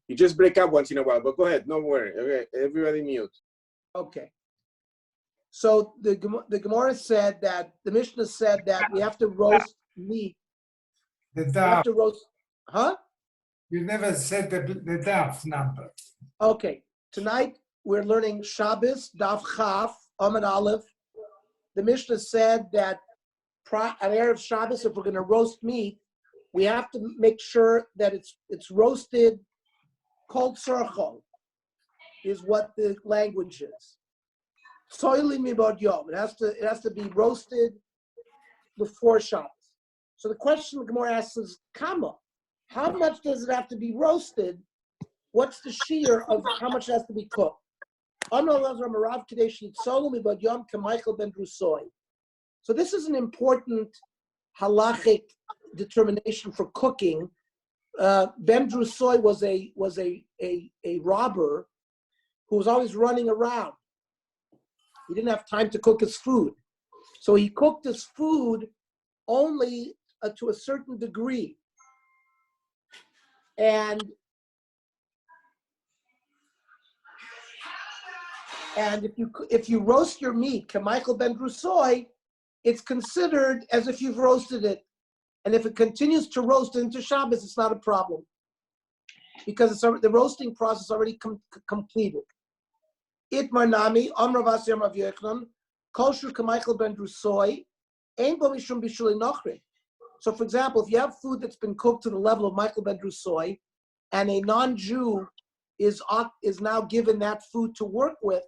You just break up once in a while, but go ahead. No worry. Okay, everybody mute. Okay. So the Gemara said that, the Mishnah said that we have to roast meat. The We have DAf. to roast, huh? You never said the DAf number. Okay. Tonight we're learning Shabbos, Daf Chaf, Amud Aleph. The Mishnah said that at Erev Shabbos, if we're going to roast meat, we have to make sure that it's roasted kol tzarcho, is what the language is. Soilim mibod yom. It has to be roasted before Shabbos. So the question the Gemara asks is, Kama, how much does it have to be roasted? What's the shear of how much it has to be cooked? So this is an important halachic determination for cooking. Ben Drusoy was a robber who was always running around. He didn't have time to cook his food. So he cooked his food only to a certain degree. And if you roast your meat, Michael Ben Drusoy, it's considered as if you've roasted it. And if it continues to roast into Shabbos, it's not a problem, because the roasting process already completed. Itmar Nami, Amrav Asiyam Rav Yochanan, Kosher Kamichael Ben Drusoy, Ein Bo Mishum Bishuli Nochri. So, for example, if you have food that's been cooked to the level of Michael Ben Drusoy, and a non-Jew is now given that food to work with,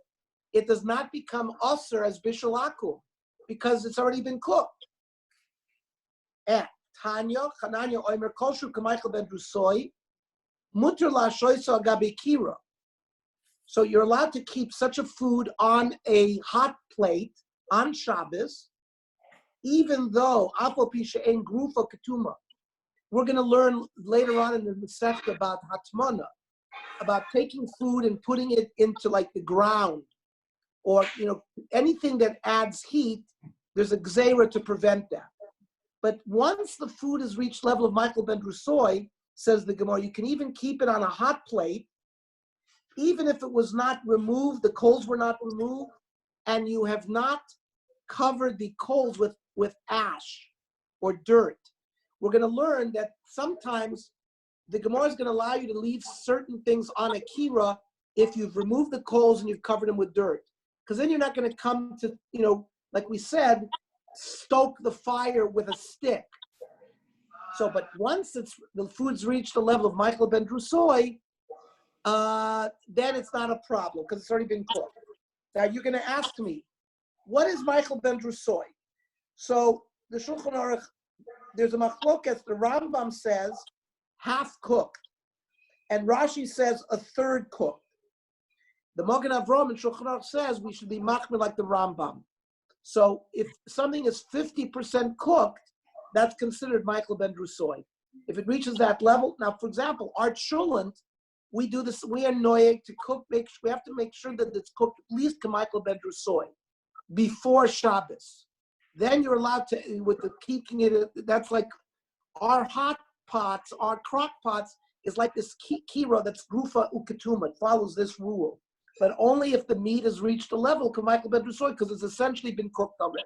it does not become Aser as Bishul Akum, because it's already been cooked. And Tanya, Chananya, Omer, Kosher Kamichael Ben Drusoy, Mutter La Shoysa Gabi Kira. So you're allowed to keep such a food on a hot plate on Shabbos, even though Apo Pisha Ein Grufa Ketuma. We're going to learn later on in the Masechta about Hatmana, about taking food and putting it into like the ground, or anything that adds heat. There's a gzeira to prevent that. But once the food has reached level of Michael Ben Drusoy, says the Gemara, you can even keep it on a hot plate, even if it was not removed, the coals were not removed, and you have not covered the coals with ash or dirt. We're going to learn that sometimes the Gemara is going to allow you to leave certain things on a kira if you've removed the coals and you've covered them with dirt. Because then you're not going to come to, like we said, stoke the fire with a stick. So, but once the food's reached the level of Michael Ben Drusoy, then it's not a problem because it's already been cooked. Now you're going to ask me, what is Michael Ben Drusoy? So the Shulchan Aruch, there's a machlokas. The Rambam says half cooked, and Rashi says a third cooked. The Magen Avraham and Shulchan Aruch says we should be machmir like the Rambam. So if something is 50% cooked, that's considered Michael Ben Drusoy. If it reaches that level, now for example, our chulent, we do this. We are noyeg to cook. We have to make sure that it's cooked at least to Michael Ben Drusoy before Shabbos. Then you're allowed to, with the keeping it. That's like our hot pots, our crock pots is like this kira that's grufa uketuma. It follows this rule, but only if the meat has reached a level of Michael Ben Drusoy, because it's essentially been cooked already.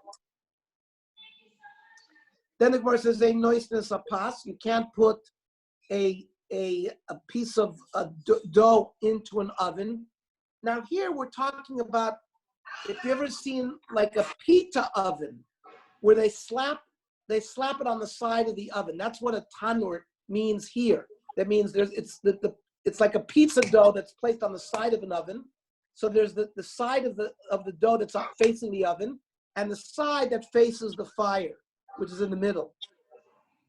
Then the Gemara says a noiseness a pas. You can't put a piece of dough into an oven. Now here we're talking about, if you've ever seen like a pita oven where they slap it on the side of the oven. That's what a tanur means here. That means it's like a pizza dough that's placed on the side of an oven. So there's the side of the dough that's facing the oven, and the side that faces the fire, which is in the middle.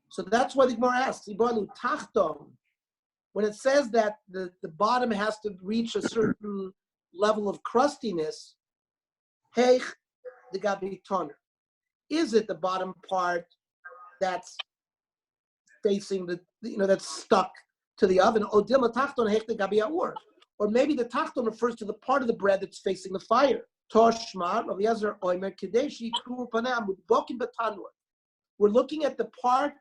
So that's why the Gemara asks, when it says that the bottom has to reach a certain level of crustiness, hey, the gabi toner. Is it the bottom part that's facing that's stuck to the oven? Or maybe the tachton refers to the part of the bread that's facing the fire. We're looking at the part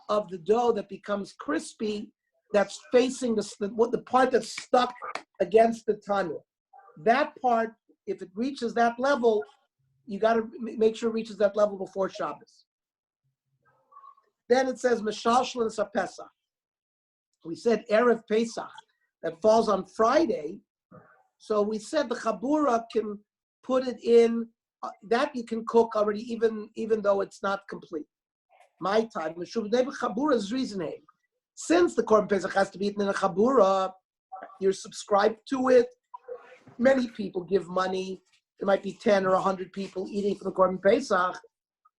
of the dough that becomes crispy that's facing the part that's stuck against the tanur. That part, if it reaches that level, you got to make sure it reaches that level before Shabbos. Then it says Meshalshel and Sapesach. We said Erev Pesach, that falls on Friday. So we said the Chabura can put it in, that you can cook already, even though it's not complete. My time, Chabura's reasoning. Since the Korban Pesach has to be eaten in a Chabura, you're subscribed to it. Many people give money. There might be 10 or 100 people eating for the Korban Pesach.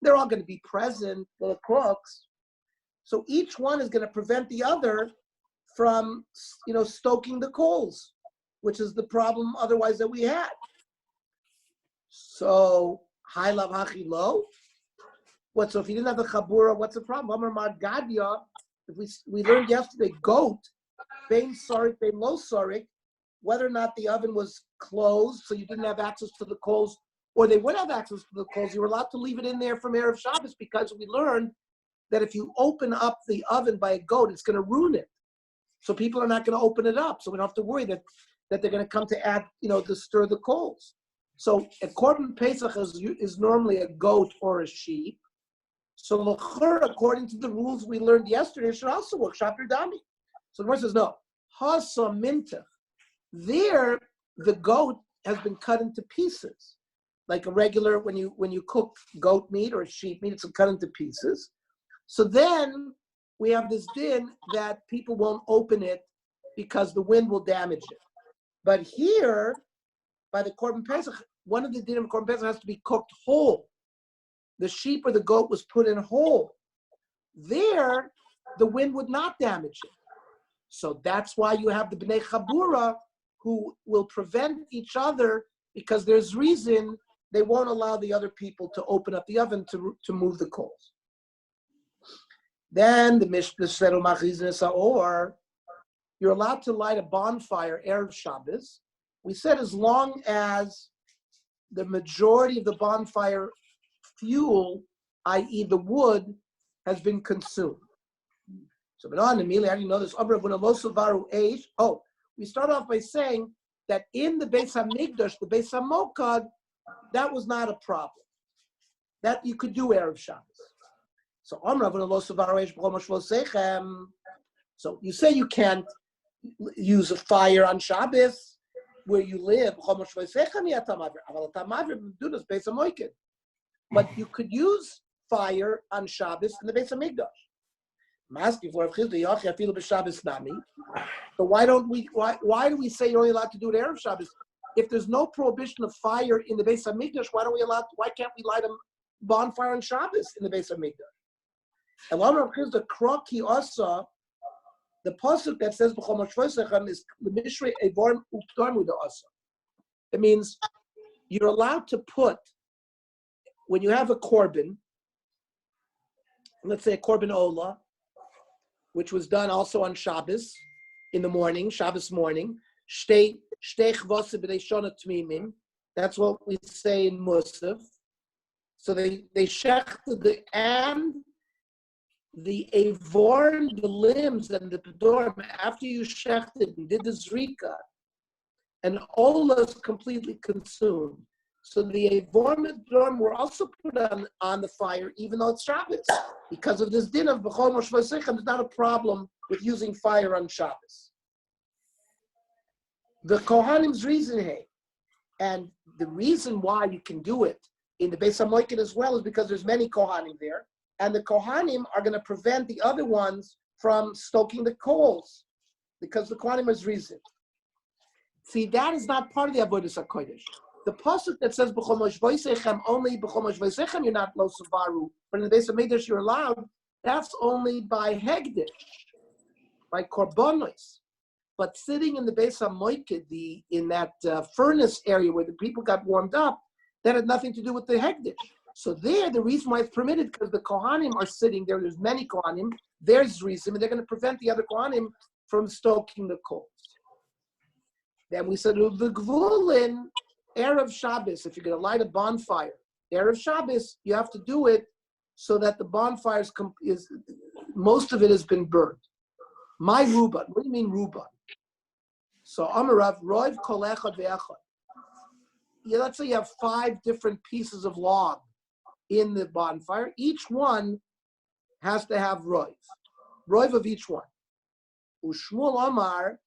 They're all going to be present, the cooks. So each one is going to prevent the other from, stoking the coals, which is the problem otherwise that we had. So, high lav hachi low. So if you didn't have the Chabura, what's the problem? Amar Mar Gadia, if we learned yesterday, goat, bein sarik, bein lo sarik, whether or not the oven was closed, so you didn't have access to the coals, or they would have access to the coals, you were allowed to leave it in there from Erev Shabbos, because we learned that if you open up the oven by a goat, it's going to ruin it. So people are not going to open it up. So we don't have to worry that they're going to come to add, to stir the coals. So a Korban Pesach is normally a goat or a sheep. So l'chur, according to the rules we learned yesterday, it should also work. Shapir dami. So the verse says no. Hasa minta. There, the goat has been cut into pieces, like a regular when you cook goat meat or sheep meat, it's cut into pieces. So then we have this din that people won't open it because the wind will damage it. But here, by the Korban Pesach, one of the din of Korban Pesach has to be cooked whole. The sheep or the goat was put in whole. There, the wind would not damage it. So that's why you have the Bnei Chabura who will prevent each other, because there's reason they won't allow the other people to open up the oven to move the coals. Then the Mishnah said, or you're allowed to light a bonfire Erev Shabbos. We said as long as the majority of the bonfire fuel, i.e. the wood, has been consumed. So, but on immediately, how do you know this? We start off by saying that in the Beis HaMikdash, the Beis HaMokad, that was not a problem. That you could do Erev Shabbos. So, so you say you can't use a fire on Shabbos where you live, but you could use fire on Shabbos in the Beis HaMikdash. So why do we say you're only allowed to do it Erev Shabbos? If there's no prohibition of fire in the Beis HaMikdash, why can't we light a bonfire on Shabbos in the Beis HaMikdash? And the Kroki also, the pasuk that says is the Mishrei Evorm Uktarmu the also. It means you're allowed to put, when you have a korban, let's say a korban ola, which was done also on Shabbos in the morning, Shabbos morning, that's what we say in Musaf. So they shechted the avorn, the limbs and the pedorim, after you shechted and did the zrika, and ola is completely consumed. So the avorn and pedorim were also put on the fire, even though it's Shabbos. Because of this din of B'chol Moshe V'Seichem, there's not a problem with using fire on Shabbos. The Kohanim's reason, and the reason why you can do it in the Beis HaMoiked as well is because there's many Kohanim there, and the Kohanim are going to prevent the other ones from stoking the coals, because the Kohanim is reason. See, that is not part of the Avodas HaKodesh. The pasuk that says B'chol Moshe V'Seichem, only B'chol Moshe V'Seichem you're not lo savaru, but in the Beis HaMikdash you're allowed. That's only by hegdish, by korbanos. But sitting in the Beis HaMoiked, in that furnace area where the people got warmed up, that had nothing to do with the hegdish. So there, the reason why it's permitted, because the Kohanim are sitting there. There's many Kohanim. There's reason, and they're going to prevent the other Kohanim from stoking the coals. Then we said the gvulin Erev Shabbos. If you're going to light a bonfire Erev Shabbos, you have to do it so that the bonfire is most of it has been burned. My Ruban. What do you mean Ruban? So Amarav Roiv Kol Echad Ve'echad. Yeah, let's say you have 5 different pieces of log in the bonfire. Each one has to have roiv of each one. Ushmuel Amar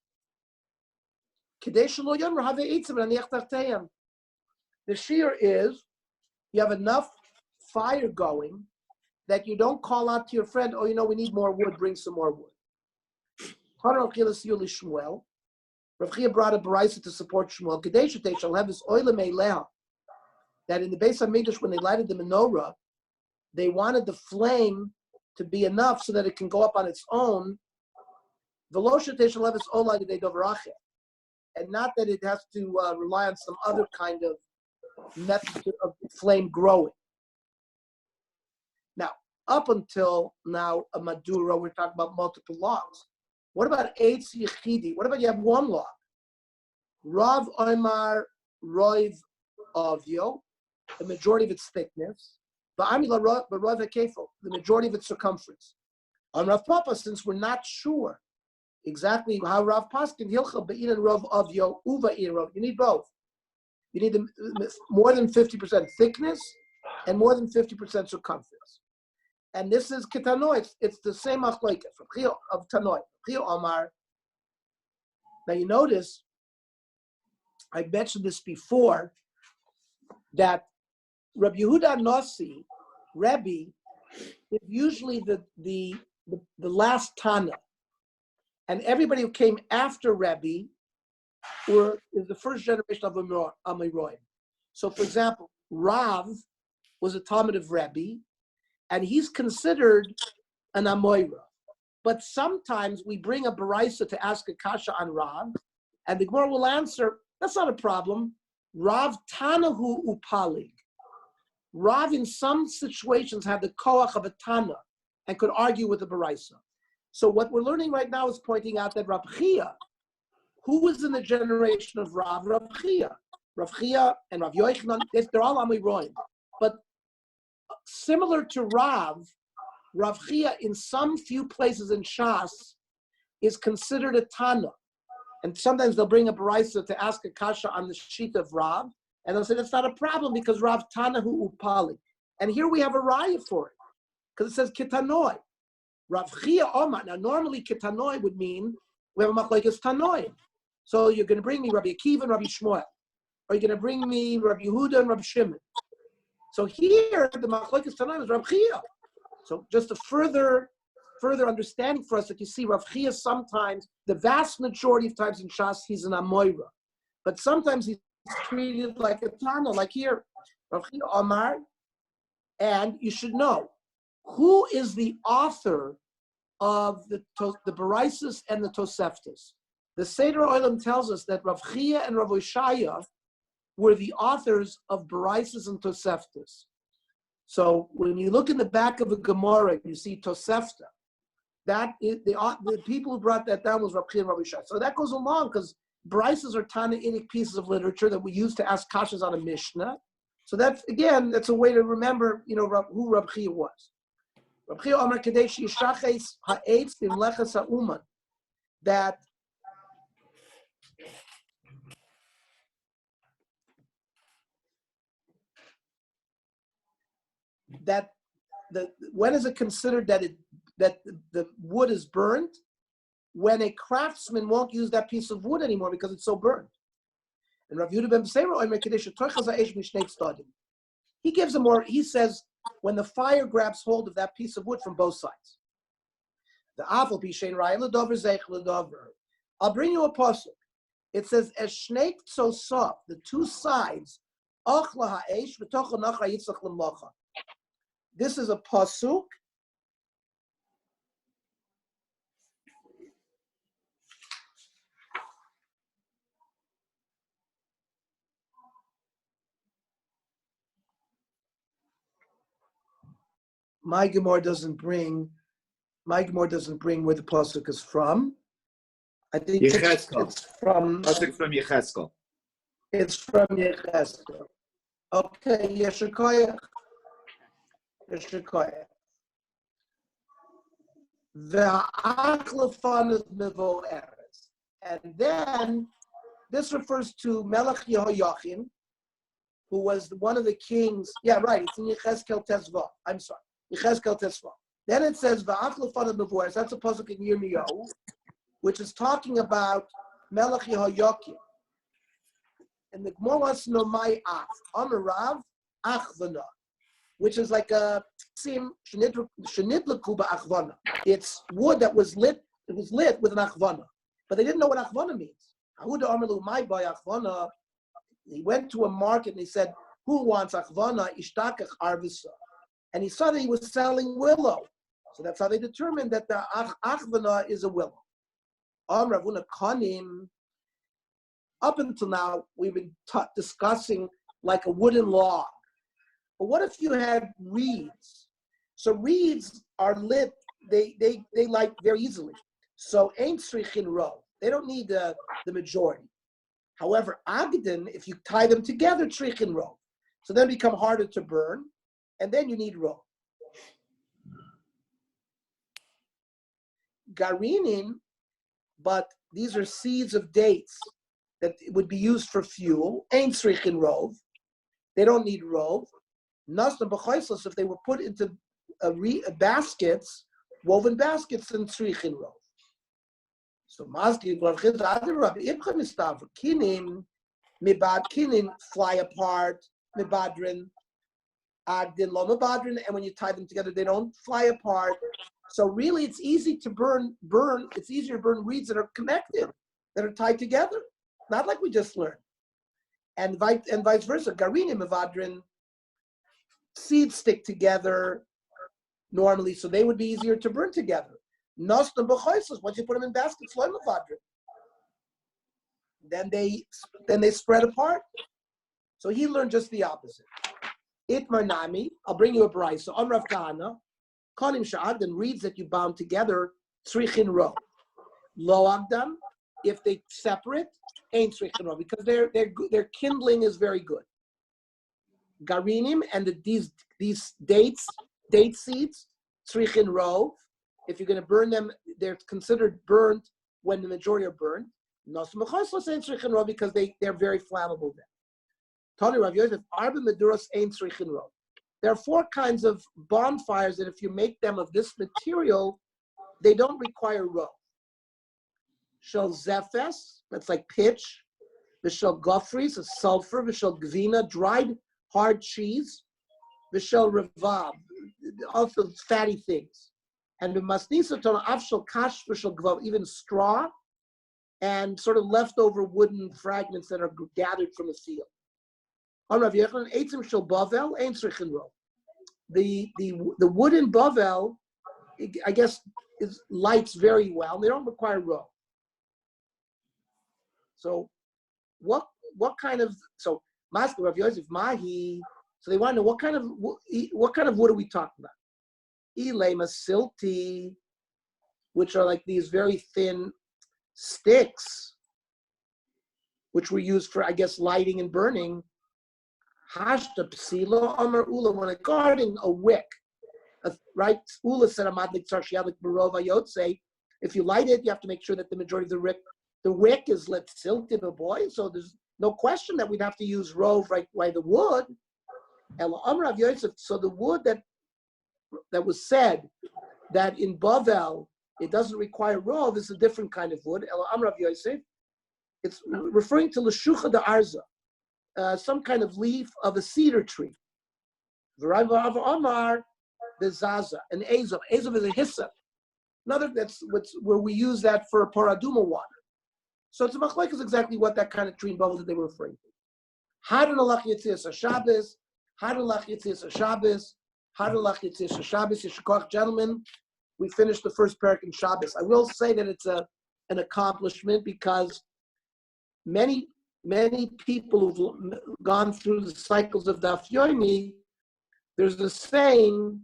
Kadesh Lo Yomer Have Eitzim Aniach Tarteim. The shear is you have enough fire going that you don't call out to your friend, oh, we need more wood, bring some more wood. Rav Chia brought a baraisa to support Shmuel. Kadesh shall have this oil meileha, that in the Beis HaMikdash, when they lighted the menorah, they wanted the flame to be enough so that it can go up on its own. And not that it has to rely on some other kind of method of flame growing. Now, up until now, a Madura, we're talking about multiple logs. What about Eitz Yechidi? What about you have one log? Rav Omar Roiv Avyo, the majority of its thickness. Ba'amila Rav Kefo, the majority of its circumference. On Rav Papa, since we're not sure exactly how Rav Paskin, Hilcha Ba'in and Rav Avyo, Uva Rav, you need both. You need more than 50% thickness and more than 50% circumference. And this is Ketanoi. It's the same achloika from Chio of Tanoi. Chio Omar. Now you notice, I mentioned this before, that Rabbi Yehuda Nossi, Rebbe, is usually the last Tana. And everybody who came after Rebbe is the first generation of Amiroim. So for example, Rav was a Talmud of Rebbe, and he's considered an Amoira. But sometimes we bring a Baraisa to ask a Kasha on Rav, and the Gemara will answer, that's not a problem. Rav Tanahu Upalig. Rav in some situations had the koach of a Tana and could argue with the Baraisa. So what we're learning right now is pointing out that Rav Chia, who was in the generation of Rav Chia. Rav Chia and Rav Yochanan, they're all Amiroim. But similar to Rav Chia in some few places in Shas is considered a Tana. And sometimes they'll bring a Baraisa to ask a Kasha on the sheet of Rav, and they'll say that's not a problem because Rav Tanahu Upali. And here we have a raya for it, because it says Kitanoi. Rav Chia Omar. Now normally Kitanoi would mean we have a machlokes Tanoi. So you're going to bring me Rabbi Akiva and Rabbi Shmuel. Or you're going to bring me Rabbi Yehuda and Rabbi Shimon. So here, the machlokes Tanoi is Rav Chia. So just a further understanding for us that you see Rav Chia sometimes, the vast majority of times in Shas, he's an Amoira. But sometimes he's treated like a Tana, like here, Rav Chia Omar. And you should know, who is the author of the Baraisis and the Toseftas? The Seder Olam tells us that Rav Chia and Rav Oshaya were the authors of Baraisis and Toseftas. So when you look in the back of a Gemara, you see Tosefta. That is the people who brought that down was Rav Chia and Rav Oshaya. So that goes along because Baraisis are Tanaitic pieces of literature that we use to ask kashas on a Mishnah. So that's a way to remember, who Rav Chia was. Rav Chia Amar Kadesh Yishaches Ha'etz B'Mleches Ha'uman, that when is it considered that the wood is burnt? When a craftsman won't use that piece of wood anymore because it's so burnt. And Rav Yehuda ben Beseira Omer Kadesh Toichas Ha'esh Mishnei Tzadim. He gives a more. He says when the fire grabs hold of that piece of wood from both sides. The Afal Pishein Raya L'Dover Zeich L'Dover. I'll bring you a pasuk. It says as Shnei Tzosov, the two sides. Achla Ha'esh V'Tocha Nachra Yitzchak L'Mlacha. This is a pasuk. My Gemara doesn't bring where the pasuk is from. I think it's from. Pasuk from Yecheskel. It's from Yecheskel. Okay, Yeshikoyach. Ve'achlefan mevo eretz. And then this refers to Melech Yehoiachim, who was one of the kings. Yeah, right. It's in Yechezkel Tezvah. I'm sorry, Yechezkel Tezvah. Then it says Ve'achlefan mevo eretz. That's a pasuk in Yirmiyahu, which is talking about Melech Yehoiachim. And the Gemara wants to know my ach, Amarav achvana, which is like a sim shenidlaku ba'achvana. It's wood that was lit. It was lit with an achvana, but they didn't know what achvana means. Ahuda Amalu my by achvana. He went to a market and he said, "Who wants achvana? Ishtakach arvisa." And he saw that he was selling willow, so that's how they determined that the achvana is a willow. Amravuna kanim. Up until now, we've been discussing like a wooden log. But what if you had reeds? So reeds are lit, they light very easily. So ain't srichin ro. They don't need the majority. However, agden, if you tie them together, srichin ro. So then become harder to burn, and then you need ro. Garinin, but these are seeds of dates that would be used for fuel. Ain't srichin rov. They don't need rov. Nasna b'choislos, if they were put into baskets, woven baskets, and srichin rov. So maski glavchid adarab ibchem istav kinin mibad kinin fly apart mibadrin agdin lo mibadrin, and when you tie them together, they don't fly apart. So really, it's easy to burn. It's easier to burn reeds that are connected, that are tied together. Not like we just learned. And vice versa. Garinim evadrin, seeds stick together normally, so they would be easier to burn together. Nosna b'choisos, once you put them in baskets, loy mevadrin. Then they spread apart. So he learned just the opposite. Itmar nami, I'll bring you a brayso. So Amrav Kahana, kanim sha'agdan, reeds that you bound together, tzrichin ro. Lo agdam, if they separate, ain't srichin ro, because their kindling is very good. Garinim and these date seeds, srichin ro. If you're going to burn them, they're considered burnt when the majority are burned. Nosmachoslos ain't srichin ro, because they're very flammable then. Tani Rav Yosef, arba meduros ain't srichin ro. There are 4 kinds of bonfires that if you make them of this material, they don't require ro. Shel zephes, that's like pitch. V'shel gofris, a sulfur. V'shel gvina, dried hard cheese. V'shel revav, also fatty things. And v'masnisa tona avshel kash v'shel gvav, even straw and sort of leftover wooden fragments that are gathered from a field. On Rav Yochanan, eitzim shel bavel ein srichin ro. The wooden bavel, I guess, lights very well. They don't require ro. So, what kind of Master Rav Yosef Mahi? So they want to know what kind of wood are we talking about? Ilema silti, which are like these very thin sticks, which were used for, I guess, lighting and burning. Hashta psilo amar ula, when regarding a wick, right? Ula said amadlik tzarshiyalik barova yotze. If you light it, you have to make sure that the majority of the wick is lit silted a boy, so there's no question that we'd have to use rove right by the wood. So the wood that was said that in Bavel it doesn't require rove is a different kind of wood. It's referring to l'shucha da arza, some kind of leaf of a cedar tree. Amar the zaza, an azov. Azov is a hyssop. Another that's where we use that for paraduma water. So it's a machlek is exactly what that kind of tree in Bavel that they were referring to. Hadin alach yitzis Shabbos, hadin alach yitzis Shabbos, hadin alach yitzis Shabbos. Yeshkoch, gentlemen, we finished the first parak in Shabbos. I will say that it's an accomplishment because many people who've gone through the cycles of DAf Yomi, there's a saying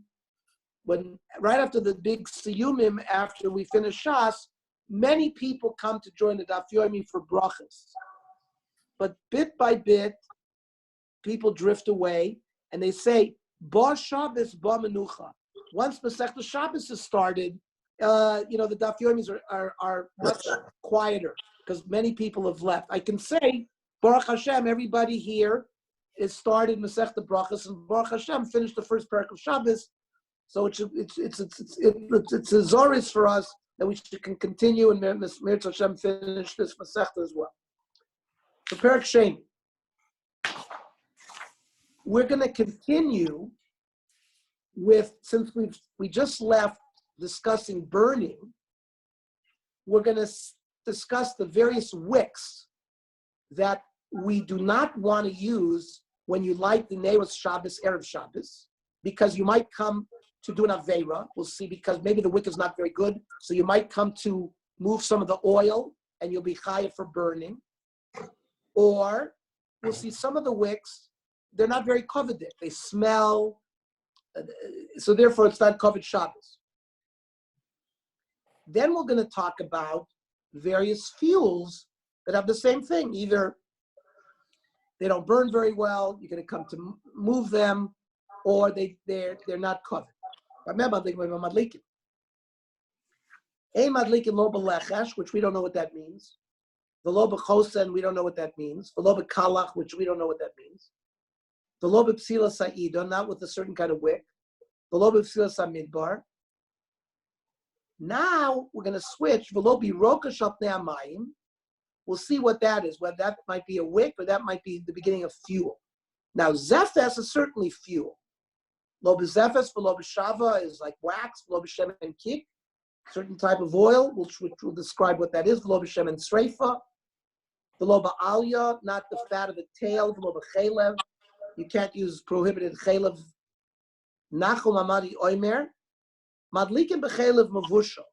when right after the big siyumim, after we finish Shas, many people come to join the DAf Yomi for brachas. But bit by bit, people drift away and they say, Ba Shabbos, Ba Menucha. Once Masechta Shabbos is started, the Daf Yomis are much quieter because many people have left. I can say, Baruch Hashem, everybody here is started Masechta Brachas, and Baruch Hashem finished the first parak of Shabbos. So it's a zoris for us that we can continue and Mirz Hashem finish this Masechta as well. The parak Sheni. We're going to continue with, since we just left discussing burning, we're going to discuss the various wicks that we do not want to use when you light the Neiros Shabbos, Erev Shabbos, because you might come to do an Aveira. We'll see, because maybe the wick is not very good, so you might come to move some of the oil and you'll be chayav for burning. Or we'll see some of the wicks, they're not very coveted. They smell, so therefore it's not covered Shabbos. Then we're going to talk about various fuels that have the same thing. Either they don't burn very well, you're going to come to move them, or they're not covered. Remember, madlikin. A madlikin lo b'lechesh, which we don't know what that means. The lo b'chosen, we don't know what that means. The lo b'kalach, which we don't know what that means. The lo b'psila sa'ida, not with a certain kind of wick. The lo b'psila sa'midbar. Now we're going to switch. V'lo b'rokash al pnei hamayim. We'll see what that is, whether that might be a wick or that might be the beginning of fuel. Now, zephes is certainly fuel. Lo b'zephes, v'lo b'shava is like wax, v'lo b'shem and kik, certain type of oil, which will describe what that is, v'lo b'shem and sreifa, v'lo b'alya, not the fat of the tail, v'lo b'chelev. You can't use prohibited chelev. Nachum amadi oimer, madlikin b'chelev mavushal.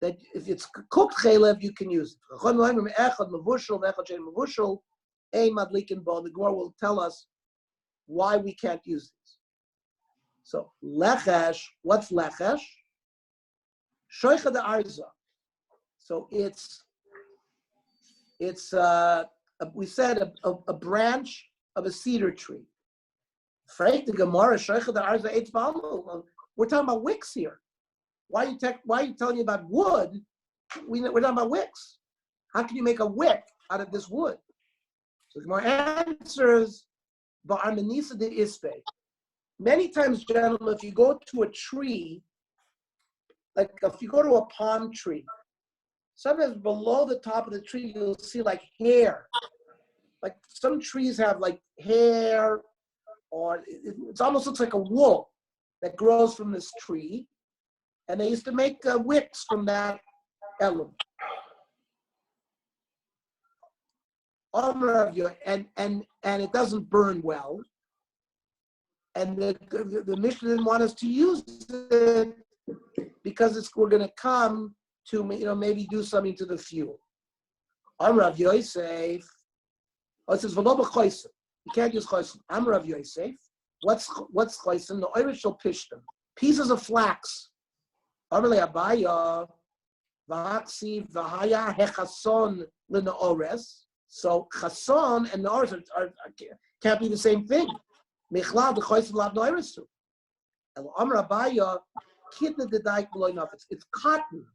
That if it's cooked chelev, you can use it. The Gemara will tell us why we can't use this. So lechesh, what's lechesh? Shoicha de arza. So it's we said a branch of a cedar tree. Frank the Gemara shoicha de arza eitz ba'amu. We're talking about wicks here. Why are you telling me about wood? We're talking about wicks. How can you make a wick out of this wood? So the Gemara answers, Ba'armanisa de ispe. Many times, gentlemen, if you go to a tree, like if you go to a palm tree, sometimes below the top of the tree, you'll see like hair. Like some trees have like hair, or it almost looks like a wool that grows from this tree. And they used to make wicks from that element. And it doesn't burn well. And the Mishnah didn't want us to use it because we're going to come to maybe do something to the fuel. Rav Yosef. Oh, it says v'lo b'choisen. You can't use choisen. Rav Yosef. What's choisen? The Irish shall pishtim. Pieces of flax. Amarle Abaya, v'haksiv v'haya hechason l'naores. So chason and naores can't be the same thing. Michlal d'choysim lav naoresu. El Amar Abaya kidna d'daik b'loy nafetz. It's cotton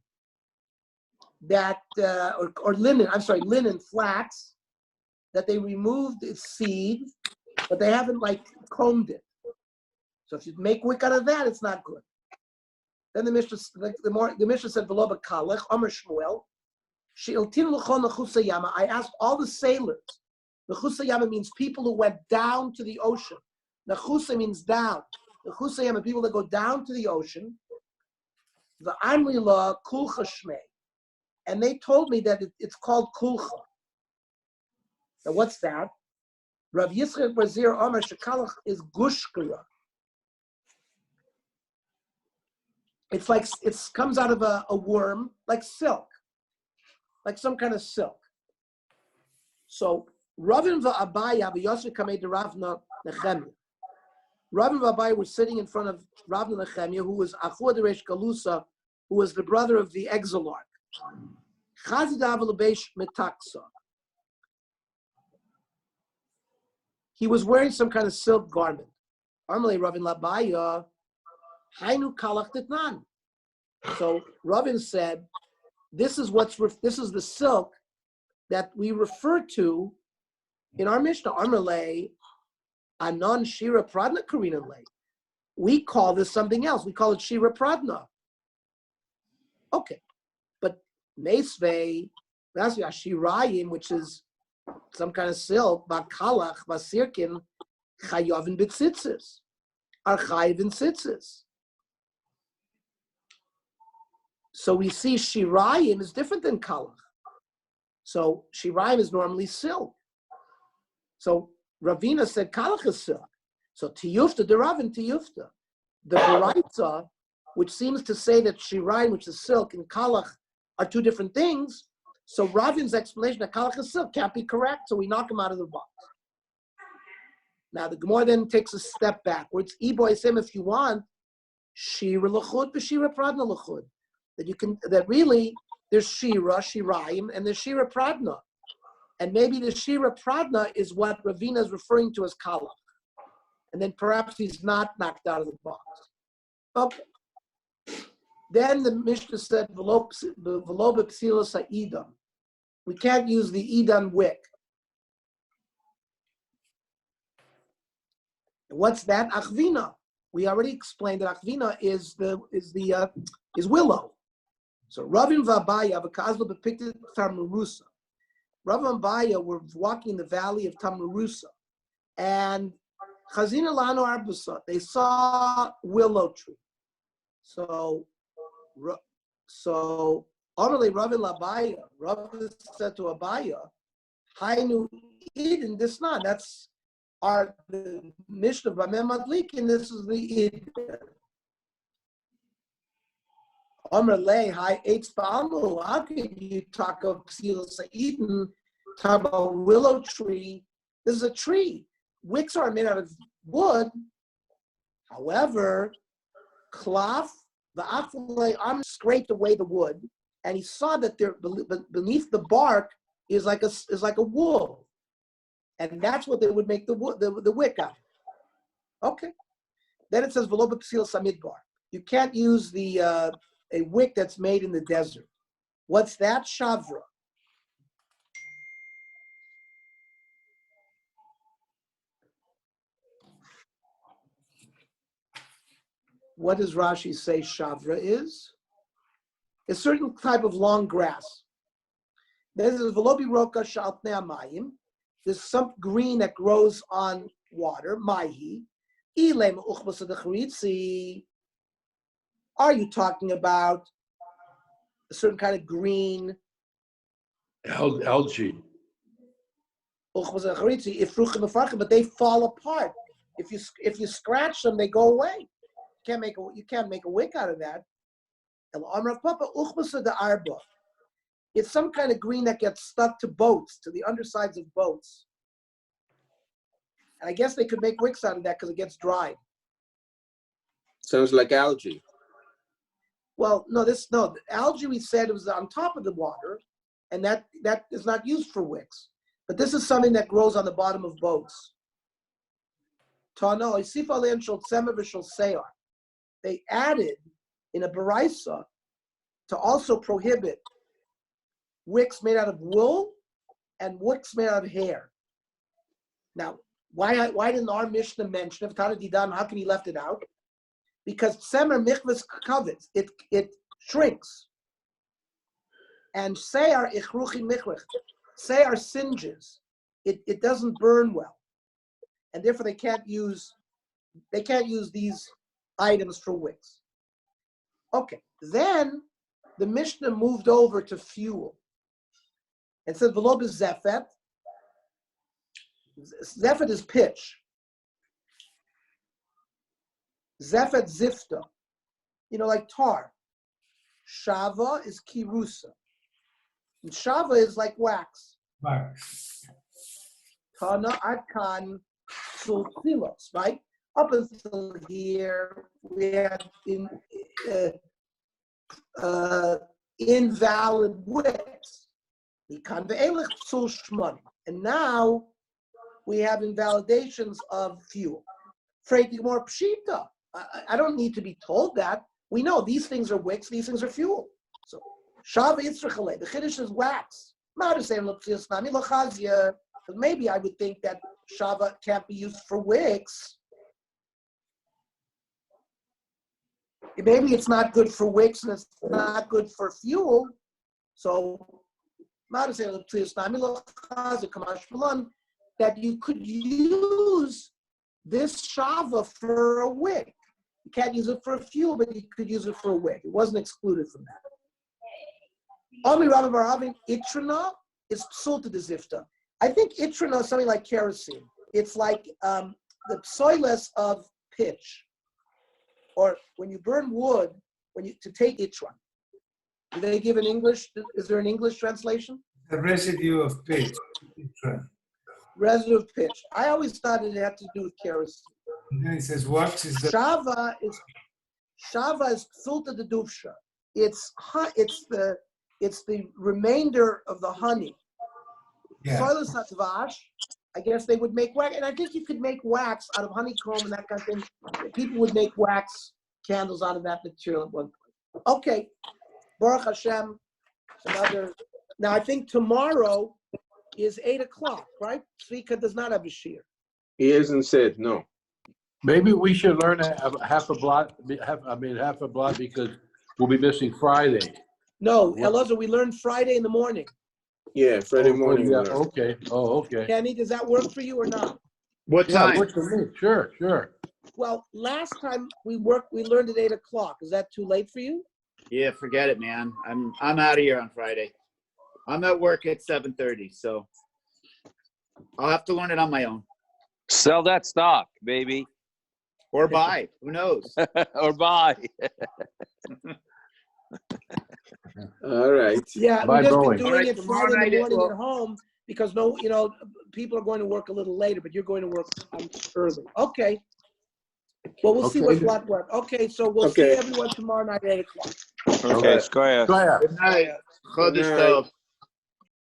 that or linen. I'm sorry, linen flax that they removed its seed, but they haven't like combed it. So if you make wick out of that, it's not good. Then the Mishnah said, "V'lo b'kalech, Amar Shmuel, she'iltin l'chol nechusayama." I asked all the sailors. Nechusayama means people who went down to the ocean. Nechusa means down. Nechusayama, people that go down to the ocean. V'amri la kulcha shmei, and they told me that it's called kulcha. Now what's that? Rav Yitzchak Bazir Amar shekalach is gushkara. It's like it comes out of a worm, like silk, like some kind of silk. So Ravin va'Abaya v'Yosef kamei de Ravna Nechemia. Ravin va'Abaya were sitting in front of Ravna Nechemia, who was Achua de Reish Galusa, who was the brother of the exilarch. Chazidav lebesh metaksa. He was wearing some kind of silk garment. Amalei Ravin Labaya. Hainu kalach ditnan. So Ravin said, this is the silk that we refer to in our Mishnah, Amarle, Anon Shira Pradna Karina Le. We call this something else. We call it Shira Pradna. Okay. But Mesve, Shirayim, which is some kind of silk, Bakalach, Basirkin, Chayovin Bitsitzis, Archayvin Sitzis. So we see Shirayim is different than Kalach. So Shirayim is normally silk. So Ravina said Kalach is silk. So Tiyufta, the Ravin Tiyufta. The Baraitza, which seems to say that Shirayim, which is silk, and Kalach are two different things. So Ravin's explanation that Kalach is silk can't be correct, so we knock him out of the box. Now the Gemara then takes a step backwards. Iboisim, if you want, Shira L'chud, B'Shira Pradna L'chud. That really, there's Shira, Shirayim, and there's Shira Pradna. And maybe the Shira Pradna is what Ravina is referring to as Kalach. And then perhaps he's not knocked out of the box. Okay. Then the Mishnah said, V'lo b'psilas ha'idam. We can't use the Idan wick. What's that? Achvina. We already explained that Achvina is willow. So Ravin v'Abaya v'Kazla depicted Tamrusa. Rav and Abaya were walking in the valley of Tamrusa, and Chazina Lano Arbusa, they saw willow tree. So Amalei Rav and Abaya, Rav said to Abaya, Hainu Eden, this not. That's the Mishnah of Bameh Madlik, and this is the Eden. Amalei, Hai Eitz Ba'amu, how can you talk of Psilas Eden, talk about willow tree? This is a tree. Wicks are made out of wood. However, Klaf, the Afalei Am scraped away the wood, and he saw that there beneath the bark is like a wool, and that's what they would make the wick out of. Okay. Then it says V'lo b'psil samidbar. You can't use a wick that's made in the desert. What's that? Shavra. What does Rashi say Shavra is? A certain type of long grass. There's some green that grows on water. Maihi. Are you talking about a certain kind of green? Algae. But they fall apart. If you scratch them, they go away. You can't make a wick out of that. It's some kind of green that gets stuck to boats, to the undersides of boats. And I guess they could make wicks out of that because it gets dried. Sounds like algae. Well, no, the algae we said was on top of the water, and that is not used for wicks. But this is something that grows on the bottom of boats. They added in a baraisa to also prohibit wicks made out of wool and wicks made out of hair. Now, why didn't our Mishnah mention it? How can he left it out? Because Semer Michvas Kavitz, it shrinks. And Seyar Ichruchi Michvach, Seyar singes. It doesn't burn well. And therefore they can't use these items for wicks. Okay, then the Mishnah moved over to fuel. And said V'lo b'zefet. Zefet is pitch. Zefet zifta, like tar. Shava is kirusa. And shava is like wax. Wax. Tana adkan sulfilos, right? Up until here, we had invalid wicks. And now we have invalidations of fuel. More pshita. I don't need to be told that. we know these things are wicks, these things are fuel. So Shava Yitzrachale, the Chiddush is wax. Maybe I would think that Shava can't be used for wicks. Maybe it's not good for wicks and it's not good for fuel. So that you could use this Shava for a wick. You can't use it for a fuel, but you could use it for a wick. It wasn't excluded from that. Omi Rabbi Baravin, Itrana is psulta de zifta. I think Itrana is something like kerosene. It's like the psoiles of pitch. Or when you burn wood, to take Itran. Do they give an English? Is there an English translation? The residue of pitch. Residue of pitch. I always thought it had to do with kerosene. And then it says wax is the Shava is psulta de dufsha. It's the remainder of the honey. Soilus hatzvash. I guess they would make wax, and I think you could make wax out of honeycomb and that kind of thing. People would make wax candles out of that material at one point. Okay, Baruch Hashem. Now I think tomorrow is 8:00, right? Tzvika does not have a shiur. He hasn't said no. Maybe we should learn half a blot because we'll be missing Friday. No, Elazar, we learned Friday in the morning. Yeah, Friday morning. Yeah, okay. Oh, okay. Kenny, does that work for you or not? What Yeah, time? works for me. Sure. Well, last time we learned at 8:00. Is that too late for you? Yeah, forget it, man. I'm out of here on Friday. I'm at work at 7:30, so I'll have to learn it on my own. Sell that stock, baby. Or buy. Who knows? Or buy. All right. Yeah, Bye, we've just Boeing. been doing it Friday in the morning at home because people are going to work a little later, but you're going to work early. Okay. Well, we'll see what's what. Okay, so we'll see everyone tomorrow night at 8:00. Okay, square. Good night. Chodesh Tov.